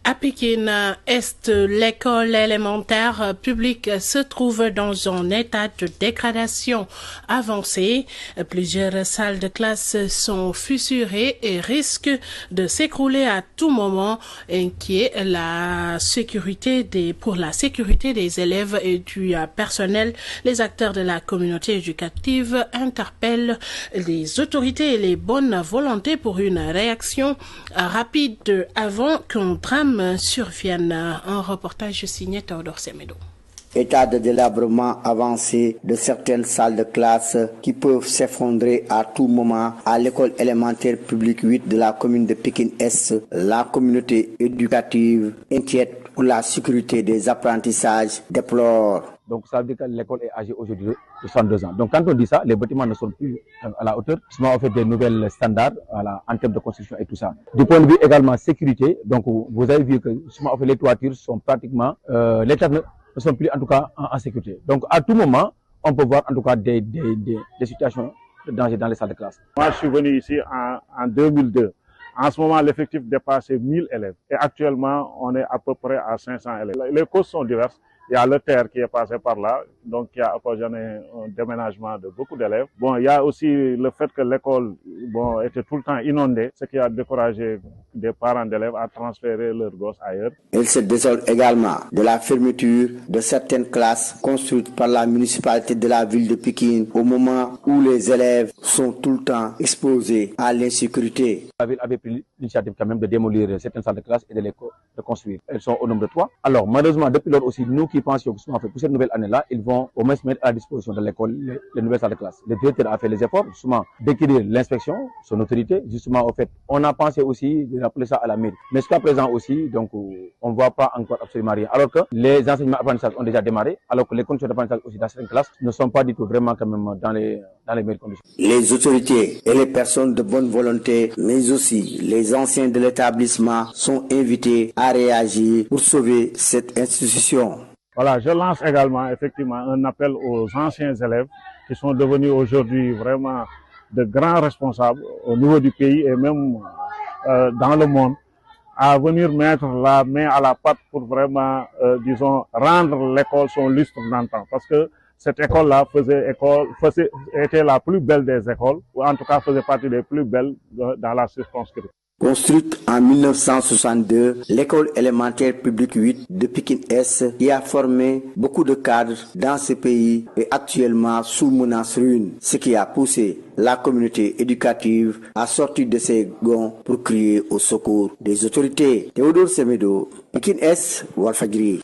À Pékin Est, l'école élémentaire publique se trouve dans un état de dégradation avancée. Plusieurs salles de classe sont fissurées et risquent de s'écrouler à tout moment, inquiet pour la sécurité des élèves et du personnel. Les acteurs de la communauté éducative interpellent les autorités et les bonnes volontés pour une réaction rapide avant qu'un drame survienne. Un reportage signé Théodore Semedo. État de délabrement avancé de certaines salles de classe qui peuvent s'effondrer à tout moment à l'école élémentaire publique 8 de la commune de Pékin-Est. La communauté éducative inquiète pour la sécurité des apprentissages déplore. Donc ça veut dire que l'école est âgée aujourd'hui de 62 ans. Donc quand on dit ça, les bâtiments ne sont plus à la hauteur. Justement, on fait des nouvelles standards en termes de construction et tout ça. Du point de vue également sécurité, donc vous avez vu que justement, on fait les toitures sont pratiquement, les tables ne sont plus en tout cas en sécurité. Donc à tout moment, on peut voir en tout cas des situations de danger dans les salles de classe. Moi, je suis venu ici en 2002. En ce moment, l'effectif dépasse 1000 élèves. Et actuellement, on est à peu près à 500 élèves. Les causes sont diverses. Il y a le terre qui est passé par là, donc qui a occasionné un déménagement de beaucoup d'élèves. Bon, il y a aussi le fait que l'école, était tout le temps inondée, ce qui a découragé des parents d'élèves à transférer leurs gosses ailleurs. Elle se désole également de la fermeture de certaines classes construites par la municipalité de la ville de Pékin au moment où les élèves sont tout le temps exposés à l'insécurité. La ville avait pris l'initiative quand même de démolir certaines salles de classe et de les reconstruire. Elles sont au nombre de 3. Alors malheureusement, depuis lors aussi, nous qui pensions que pour cette nouvelle année-là, ils vont au moins se mettre à la disposition de l'école les nouvelles salles de classe. Le directeur a fait les efforts, justement, d'acquérir l'inspection, son autorité. Justement, au fait, on a pensé aussi de rappeler ça à la mairie. Mais jusqu'à présent aussi, donc, on ne voit pas encore absolument rien. Alors que les enseignements d'apprentissage ont déjà démarré, alors que les conditions d'apprentissage aussi dans certaines classes ne sont pas du tout vraiment quand même dans les meilleures conditions. Les autorités et les personnes de bonne volonté, mais aussi les anciens de l'établissement sont invités à réagir pour sauver cette institution. Voilà, je lance également effectivement un appel aux anciens élèves qui sont devenus aujourd'hui vraiment de grands responsables au niveau du pays et même dans le monde à venir mettre la main à la pâte pour vraiment, rendre l'école son lustre d'antan. Parce que cette école-là était la plus belle des écoles, ou en tout cas faisait partie des plus belles dans la circonscription. Construite en 1962, l'école élémentaire publique 8 de Pékin-Est qui a formé beaucoup de cadres dans ce pays est actuellement sous menace ruine, ce qui a poussé la communauté éducative à sortir de ses gonds pour crier au secours des autorités. Théodore Semedo, Pékin-Est, Walfadjri.